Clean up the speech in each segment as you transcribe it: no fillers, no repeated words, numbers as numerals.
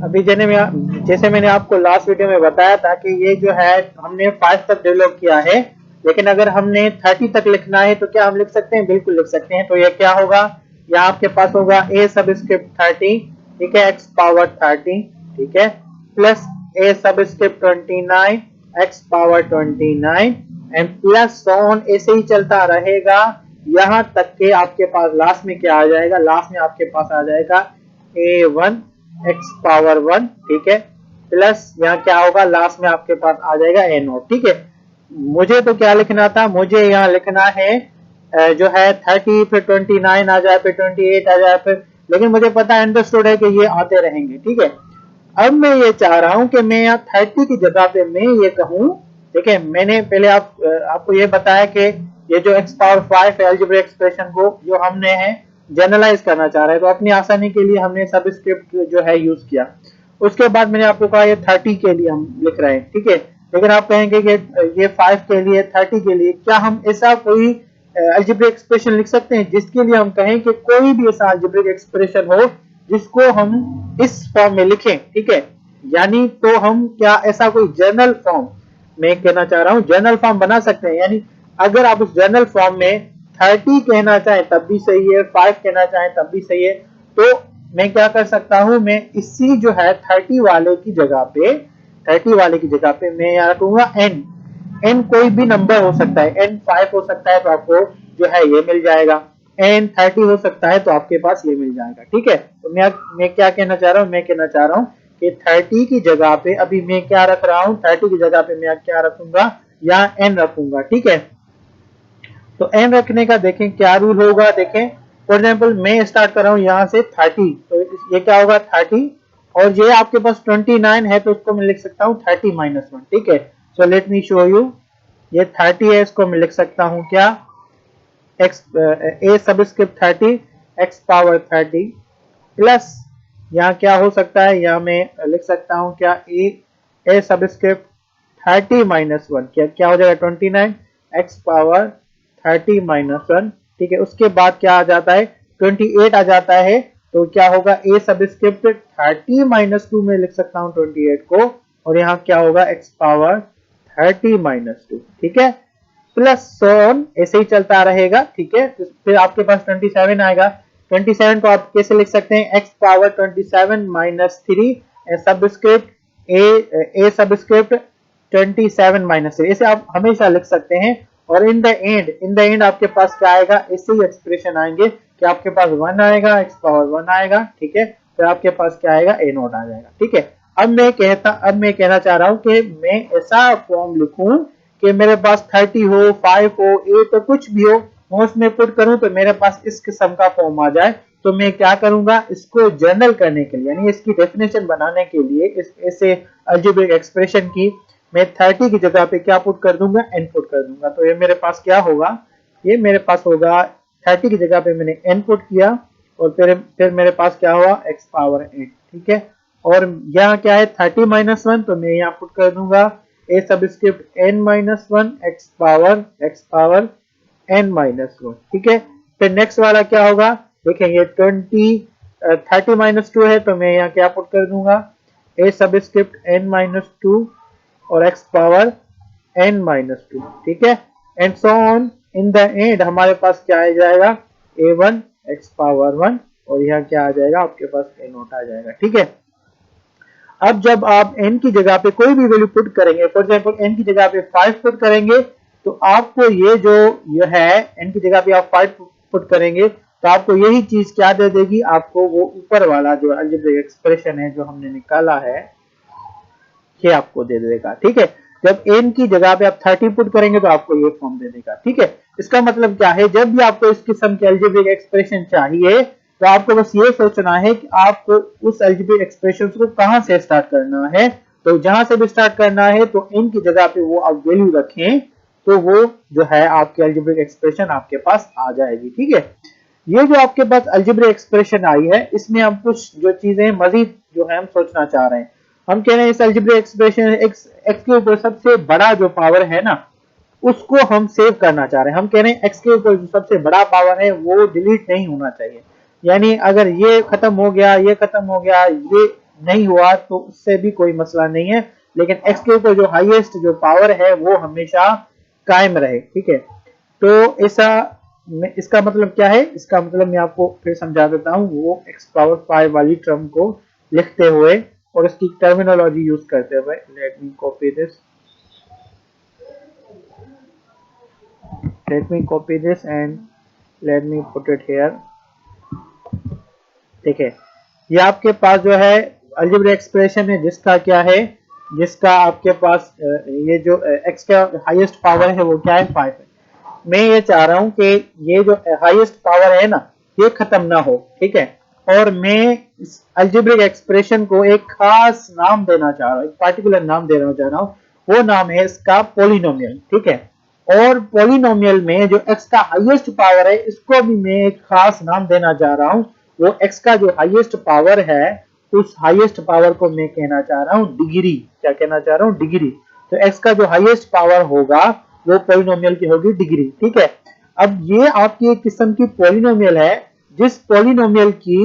अभी जैसे मैंने आपको लास्ट वीडियो में बताया था कि ये जो है हमने 5 तक डेवलप किया है, लेकिन अगर हमने 30 तक लिखना है तो क्या हम लिख सकते हैं? बिल्कुल लिख सकते हैं। तो ये क्या होगा, यहाँ आपके पास होगा a सबस्क्रिप्ट 30, ठीक है, x पावर 30, ठीक है, plus a subscript 29 x power 29 and plus on ऐसे ही चलता रहेगा यहाँ तक के आपके पास लास्ट में क्या आ जाएगा, लास्ट में आपके पास आ जाएगा a1 x पावर 1, ठीक है, प्लस यहाँ क्या होगा, लास्ट में आपके पास आ जाएगा a0, ठीक है। मुझे तो क्या लिखना था, मुझे यहाँ लिखना है जो है 30, फिर 29 आ जाए, फिर 28 आ जाए, फिर, लेकिन मुझे पता अंडरस्टूड है कि ये आते रहेंगे, ठीक है। अब मैं ये चाह रहा हूं कि मैं यहाँ 30 की जगह पे मैं ये कहूं, देखिए मैंने पहले आपको ये बताया कि ये जो x पावर 5 है अलजेब्रिक एक्सप्रेशन को जो हमने है जनरलाइज करना चाह रहे हैं, तो अपनी आसानी के लिए हमने सबस्क्रिप्ट जो है यूज किया। उसके बाद मैंने आपको कहा ये 30 के लिए हम लिख रहे हैं, ठीक है, लेकिन आप कहेंगे कि ये 5 के लिए 30 के लिए क्या हम ऐसा कोई अलजेब्रिक एक्सप्रेशन लिख सकते हैं जिसके लिए हम कहें कि कोई भी ऐसा अलजेब्रिक एक्सप्रेशन हो जिसको हम इस फॉर्म में लिखें, ठीक है, यानी तो हम क्या ऐसा कोई जर्नल फॉर्म, मैं कहना चाह रहा हूं जर्नल फॉर्म बना सकते हैं, यानी अगर आप उस जर्नल फॉर्म में 30 कहना चाहें तब भी सही है, 5 कहना चाहें तब भी सही है, तो मैं क्या कर सकता हूं, मैं इसी जो है 30 वाले की जगह पे, 30 वाले की जगह पे मैं यहाँ रखूंगा n, n कोई भी नंबर हो सकता है, n 5 हो सकता है तो आपको जो है ये मिल जाएगा, n 30 हो सकता है तो आपके पास ये मिल जाएगा, ठीक है। तो मैं क्या कहना चाह रहा हूँ, मैं कहना चाह रहा हूँ कि 30 की जगह पे अभी मैं क्या रख रहा हूँ, 30 की जगह पे मैं क्या रखूंगा, यहाँ n रखूंगा, ठीक है। तो n रखने का देखें क्या रूल होगा, देखें फॉर एग्जाम्पल मैं स्टार्ट कर रहा हूँ यहाँ से 30, तो ये क्या होगा 30, और ये आपके पास 29 है तो उसको मैं लिख सकता हूँ 30 माइनस 1, ठीक है। So let me show you, ये 30 है, इसको मैं लिख सकता हूँ क्या, x a subscript 30 x power 30 plus यहाँ क्या हो सकता है, यहाँ मैं लिख सकता हूँ क्या a सबस्क्रिप्ट 30 माइनस 1, क्या हो जाएगा 29 x पावर 30 माइनस 1, ठीक है। उसके बाद क्या आ जाता है 28 आ जाता है, तो क्या होगा a सबस्क्रिप्ट 30 माइनस 2 में लिख सकता हूँ 28 को, और यहाँ क्या होगा x पावर 30 माइनस 2, ठीक है, प्लस सोन ऐसे ही चलता रहेगा, ठीक है। फिर आपके पास 27 आएगा, 27 को आप कैसे लिख सकते हैं, x power 27 minus 3 subscript a subscript 27 minus 3, ऐसे आप हमेशा लिख सकते हैं। और इन द एंड आपके पास क्या आएगा, ऐसे ही एक्सप्रेशन आएंगे कि आपके पास 1 आएगा, x पावर 1 आएगा, ठीक है, फिर आपके पास क्या आएगा a0 आ जाएगा, ठीक है। अब मैं कहना चाह रहा हूं कि मैं ऐसा फॉर्म लिखूं कि मेरे पास 30 हो, 5 हो, 8 हो, कुछ भी हो, मैं उसमें पुट करूं तो मेरे पास इस किस्म का फॉर्म आ जाए। तो मैं क्या करूंगा, इसको जर्नल करने के लिए यानी इसकी डेफिनेशन बनाने के लिए इस ऐसे अलजेब्रिक एक्सप्रेशन की मैं 30 की जगह पे क्या पुट कर दूंगा, n पुट कर दूंगा। तो ये मेरे पास क्या होगा, ये मेरे पास होगा 30 की जगह पे मैंने n पुट किया, और फिर मेरे पास क्या हुआ x पावर 8, ठीक है। और यहाँ क्या है 30 माइनस 1, तो मैं यहाँ पुट कर दूंगा a subscript n minus 1 x power n minus 1, ठीक है। फिर नेक्स्ट वाला क्या होगा, देखेंगे 30 माइनस 2 है, तो मैं यहाँ क्या पुट कर दूंगा a सबस्क्रिप्ट n माइनस 2 और x पावर n माइनस 2, ठीक है, and so on. In the end हमारे पास क्या आ जाएगा a1 x पावर 1, और यहाँ क्या आ जाएगा आपके पास a0 आ जाएगा, ठीक है। अब जब आप n की जगह पे कोई भी वैल्यू पुट करेंगे, फॉर एग्जांपल n की जगह पे 5 पुट करेंगे, तो आपको ये है n की जगह पे आप 5 पुट करेंगे तो आपको यही चीज क्या दे देगी, आपको वो ऊपर वाला जो अलजेब्रिक एक्सप्रेशन है जो हमने निकाला है ये आपको दे देगा, ठीक है। जब n की जगह पे आप 30 पुट करेंगे तो आपको ये फॉर्म दे देगा, ठीक है। इसका मतलब क्या है, जब भी आपको इस किस्म के अलजेब्रिक एक्सप्रेशन चाहिए तो आपको बस ये सोचना है कि आपको उस अलजेब्रिक एक्सप्रेशन को कहां से स्टार्ट करना है। तो जहां से भी स्टार्ट करना है तो n की जगह पे वो आप वैल्यू रखें, तो वो जो है आपकी अलजेब्रिक एक्सप्रेशन आपके पास आ जाएगी, ठीक है। ये जो आपके पास अलजेब्रिक एक्सप्रेशन आई है, इसमें हम कुछ जो चीजें मजीद जो है हम सोचना चाह रहे हैं। हम कह रहे हैं इस अलजेब्रिक एक्सप्रेशन x के ऊपर सबसे बड़ा जो पावर है ना, उसको हम सेव करना चाह रहे हैं। हम कह रहे हैं x के ऊपर जो सबसे बड़ा पावर है वो डिलीट नहीं होना चाहिए, यानी अगर ये खत्म हो गया, ये खत्म हो गया, ये नहीं हुआ तो उससे भी कोई मसला नहीं है, लेकिन x के ऊपर जो हाईएस्ट जो पावर है वो हमेशा कायम रहे। ठीक है, तो ऐसा इसका मतलब क्या है, इसका मतलब मैं आपको फिर समझा देता हूँ। वो x पावर 5 वाली टर्म को लिखते हुए और इसकी टर्मिनोलॉजी यूज करते हुए, let me copy this and let me put it here. ठीक है, ये आपके पास जो है अलजेब्रिक एक्सप्रेशन है जिसका क्या है, जिसका आपके पास ये जो x का हाईएस्ट पावर है वो क्या है, 5 है। मैं ये चाह रहा हूं कि ये जो हाईएस्ट पावर है ना ये खत्म ना हो। ठीक है, और मैं इस अलजेब्रिक एक्सप्रेशन को एक खास नाम देना चाह रहा हूं, एक पार्टिकुलर नाम देना चाह रहा हूं, वो नाम है इसका पॉलिनोमियल। ठीक है, और पॉलिनोमियल में जो x का हाईएस्ट पावर है इसको भी मैं एक खास नाम देना चाह रहा हूं। वो x का जो हाईएस्ट पावर है उस हाईएस्ट पावर को मैं कहना चाह रहा हूं डिग्री। क्या कहना चाह रहा हूं, डिग्री। तो x का जो हाईएस्ट पावर होगा वो पॉलिनोमियल की होगी डिग्री। ठीक है, अब ये आपकी एक किस्म की पॉलिनोमियल है जिस पॉलिनोमियल की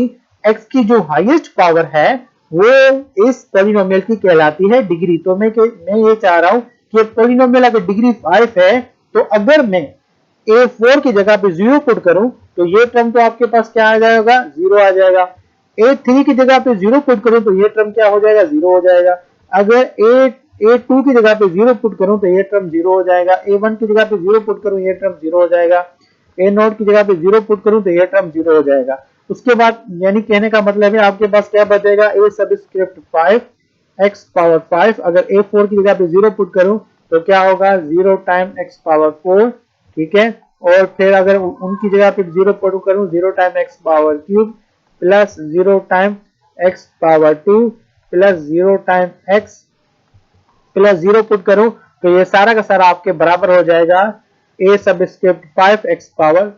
x की जो हाईएस्ट पावर है वो इस पॉलिनोमियल की कहलाती है डिग्री। तो मैं ये चाह रहा हूं कि पॉलिनोमियल अगर डिग्री 5 है तो अगर मैं a4 की जगह पे 0 पुट करूं तो ये टर्म तो आपके पास क्या आ जाएगा, 0 आ जाएगा। a3 की जगह पे 0 पुट करूं तो ये टर्म क्या हो जाएगा, 0 हो जाएगा। अगर a2 की जगह पे 0 पुट करूं तो ये टर्म 0 हो जाएगा। a1 की जगह पे 0 पुट करूं ये टर्म 0 हो जाएगा। a0 की जगह पे 0 पुट करूं तो ये टर्म 0 हो जाएगा। उसके बाद यानी कहने का मतलब है आपके पास क्या बचेगा, a सबस्क्रिप्ट 5 x पावर 5। अगर a4 की जगह पे 0 पुट करूं तो क्या होगा, 0 टाइम x पावर 4। ठीक है, और फिर अगर उनकी जगह पे 0 पुट करूं, 0 time x power cube plus 0 time x power 2 plus 0 time x plus 0 put करूं तो ये सारा का सारा आपके बराबर हो जाएगा a सबस्क्रिप्ट 5 x पावर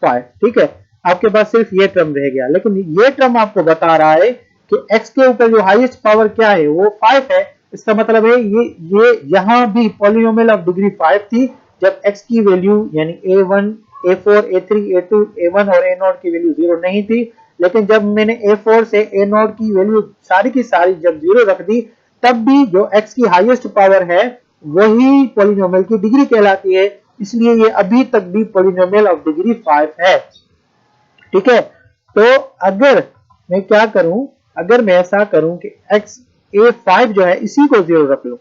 5। ठीक है, आपके पास सिर्फ ये टर्म रह गया, लेकिन ये टर्म आपको बता रहा है कि x के ऊपर जो हाईएस्ट पावर क्या है वो 5 है। इसका मतलब है ये यहां भी पॉलिनोमियल ऑफ डिग्री 5 थी जब x की वैल्यू यानी a1 a4 a3 a2 a1 और a0 की वैल्यू 0 नहीं थी। लेकिन जब मैंने a4 से a0 की वैल्यू सारी की सारी जब 0 रख दी तब भी जो x की हाईएस्ट पावर है वही पॉलिनोमियल की डिग्री कहलाती है, इसलिए ये अभी तक भी पॉलिनोमियल ऑफ डिग्री 5 है। ठीक है, तो अगर मैं क्या करूं, अगर मैं ऐसा करूं कि x a5 जो है इसी को 0 रख लूं,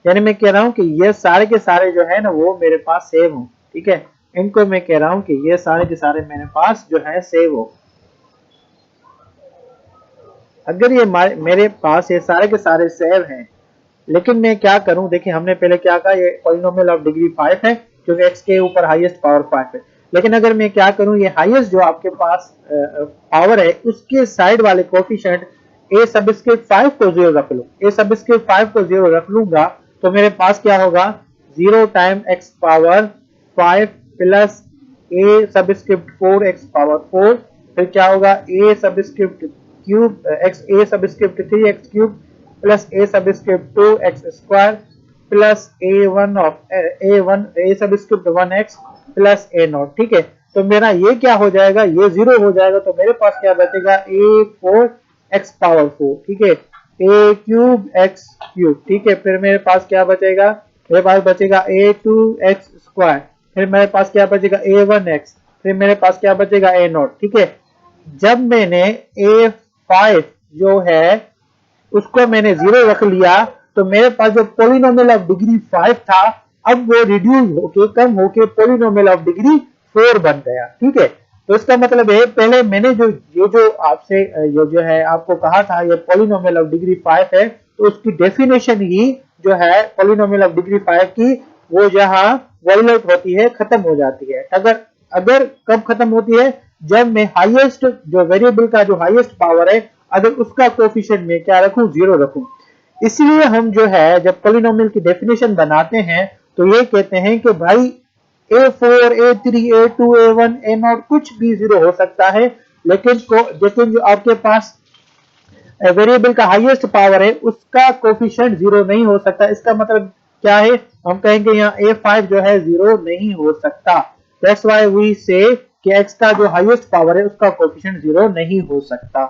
यानी मैं कह रहा हूं कि ये सारे के सारे जो है ना वो मेरे पास सेव हो। ठीक है, इनको मैं कह रहा हूं कि ये सारे के सारे मेरे पास जो है सेव हो। अगर ये मेरे पास ये सारे के सारे सेव हैं, लेकिन मैं क्या करूं, देखिए हमने पहले क्या कहा, ये पॉलिनोमियल ऑफ डिग्री 5 है क्योंकि x के ऊपर हाईएस्ट पावर 5 है। लेकिन अगर मैं क्या करूं, ये हाईएस्ट जो आपके पास पावर है उसके साइड वाले कोफिशिएंट a सबस्क्रिप्ट 5 को 0 रख लूं, a सबस्क्रिप्ट 5 को 0 रख लूंगा तो मेरे पास क्या होगा, 0 time x power 5 plus a subscript 4 x power 4, फिर क्या होगा a subscript cube x a subscript 3 x cube plus a subscript 2 x square plus a subscript 1 x plus a0। ठीक है, तो मेरा ये क्या हो जाएगा, ये 0 हो जाएगा तो मेरे पास क्या बचेगा, a4 x पावर 4। ठीक है, a क्यूब x क्यूब। ठीक है, फिर मेरे पास क्या बचेगा, मेरे पास बचेगा a2 x स्क्वायर, फिर मेरे पास क्या बचेगा a1 x, फिर मेरे पास क्या बचेगा a0। ठीक है, जब मैंने a5 जो है उसको मैंने 0 रख लिया तो मेरे पास जो पॉलिनोमियल ऑफ डिग्री 5 था अब वो रिड्यूस होके कम होके पॉलिनोमियल ऑफ डिग्री 4 बन गया। ठीक है, तो इसका मतलब है पहले मैंने जो आपसे ये जो है आपको कहा था ये पॉलिनोमियल ऑफ डिग्री 5 है, तो उसकी डेफिनेशन ही जो है पॉलिनोमियल ऑफ डिग्री 5 की वो यहाँ वायलेट होती है, खत्म हो जाती है। अगर कब खत्म होती है, जब मैं हाईएस्ट जो वेरिएबल का जो हाईएस्ट पावर है अगर उसका कोफिशिएंट में क्या रखूं, 0 रखूं। इसलिए हम जो है जब पॉलिनोमियल की डेफिनेशन बनाते हैं तो ये कहते हैं कि भाई a4 a3 a2 a1 a0 कुछ भी 0 हो सकता है, लेकिन जो आपके पास वेरिएबल का हाईएस्ट पावर है उसका कोफिशिएंट 0 नहीं हो सकता। इसका मतलब क्या है, हम कहेंगे यहाँ a5 जो है 0 नहीं हो सकता। दैट्स व्हाई वी से कि x का जो हाईएस्ट पावर है उसका कोफिशिएंट 0 नहीं हो सकता।